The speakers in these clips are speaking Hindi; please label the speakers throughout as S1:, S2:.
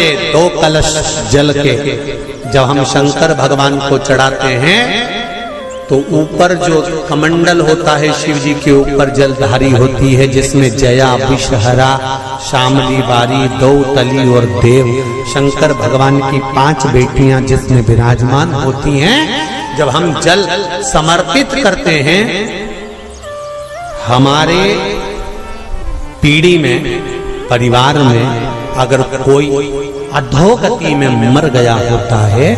S1: के 2 कलश जल के जब हम शंकर भगवान को चढ़ाते हैं तो ऊपर जो कमंडल होता है शिव जी के ऊपर जलधारी होती है, जिसमें जया, विषहरा, शामली बारी, दौतली और देव शंकर भगवान की 5 बेटियां जिसमें विराजमान होती हैं। जब हम जल समर्पित करते हैं, हमारे पीढ़ी में, परिवार में अगर कोई अधोगति में मर गया होता है,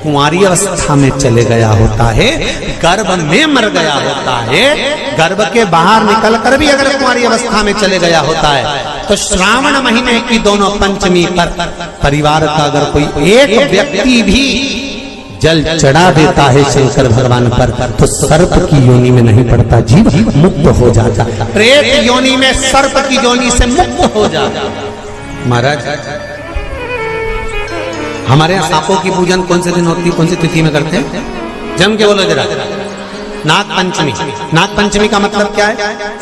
S1: कुंवारी अवस्था में चले गया होता है, गर्भ में मर गया होता है, गर्भ के बाहर निकलकर भी अगर कुंवारी अवस्था में चले गया होता है, तो श्रावण महीने की दोनों पंचमी पर परिवार का अगर कोई एक व्यक्ति भी जल चढ़ा देता है शंकर भगवान पर, तो सर्प की योनि में नहीं पड़ता, जीव मुक्त हो जाता, प्रेत योनि में सर्प की योनि से मुक्त हो जाता। महाराज, हमारे यहाँ सांपों की पूजन कौन से दिन होती है, कौन सी तिथि में करते हैं? जम के बोलो जरा। नाग पंचमी। नाग पंचमी का मतलब क्या है?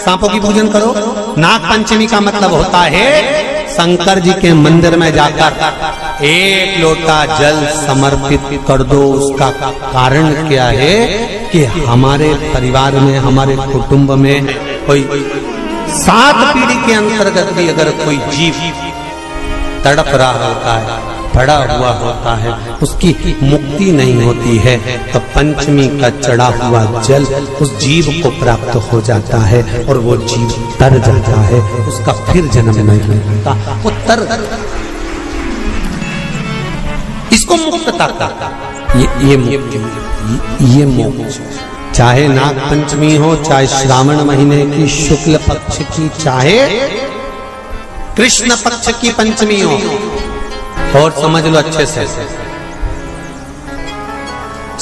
S1: सांपों की पूजन करो। नाग पंचमी का मतलब होता है शंकर जी के मंदिर में जाकर 1 लोटा जल समर्पित कर दो। उसका कारण क्या है कि हमारे परिवार में, हमारे कुटुंब में कोई 7 पीढ़ी के अंतर्गत भी अगर कोई जीव तड़प रहा होता है, पड़ा हुआ होता है, उसकी मुक्ति नहीं होती है, तो पंचमी का चढ़ा हुआ जल उस जीव को प्राप्त हो जाता है और वो जीव तर जाता है, उसका फिर जन्म नहीं होता, वो तर, इसको मुक्तता का ये मोक्ष। चाहे नाग पंचमी हो, चाहे श्रावण महीने की शुक्ल पक्ष की, चाहे कृष्ण पक्ष की पंचमी हो, और समझ लो अच्छे से,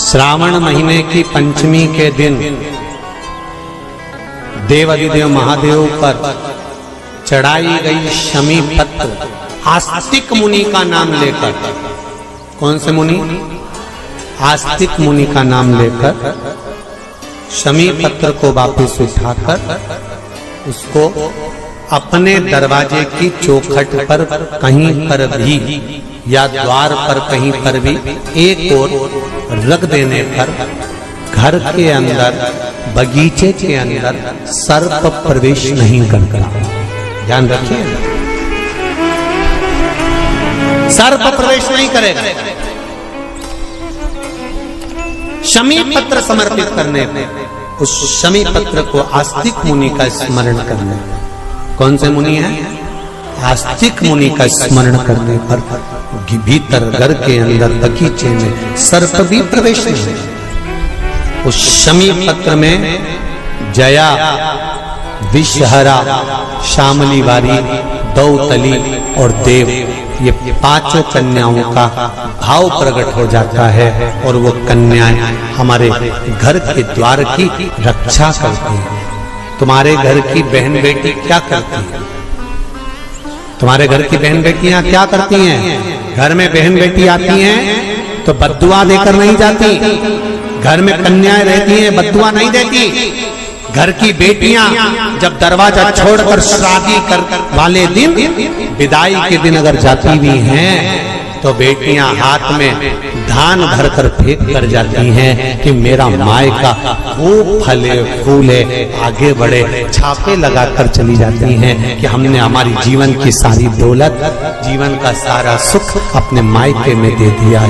S1: श्रावण महीने की पंचमी के दिन देवाधिदेव महादेव पर चढ़ाई गई शमी पत्र आस्तिक मुनि का नाम लेकर, कौन से मुनि? आस्तिक मुनि का नाम लेकर शमी पत्र को वापस उठाकर उसको अपने दरवाजे की चौखट पर कहीं पर भी या द्वार पर कहीं पर भी एक ओर रख देने पर घर के अंदर, बगीचे के अंदर सर्प प्रवेश नहीं करता। ध्यान रखिए, सर्प प्रवेश नहीं करेगा। शमी पत्र समर्पित करने पर, उस शमी पत्र को आस्तिक मुनि का स्मरण करने, कौन से मुनि है? आस्तिक मुनि का स्मरण करने पर भीतर घर के अंदर बगीचे में सर्प भी प्रवेश नहीं। उस शमी पत्र में जया, विषहरा, शामली वारी, दौतली और देव, ये 5 कन्याओं का भाव प्रकट हो जाता है और वो कन्याएं हमारे घर के द्वार की रक्षा करती हैं। तुम्हारे घर की बहन बेटी क्या करती है? तुम्हारे घर की बहन बेटियां क्या करती हैं? घर में बहन बेटी आती हैं तो बद्दुआ देकर नहीं जाती। घर में कन्याएं रहती हैं, बद्दुआ नहीं देती। घर की बेटियां जब दरवाजा छोड़कर शादी कर वाले दिन, विदाई के दिन अगर जाती भी हैं, तो बेटियां हाथ में धान भरकर फेंक कर जाती हैं कि मेरा मायका खूब फले फूले, आगे बढ़े, छापे लगाकर चली जाती हैं कि हमने हमारी जीवन की सारी दौलत, जीवन का सारा सुख अपने मायके में दे दिया।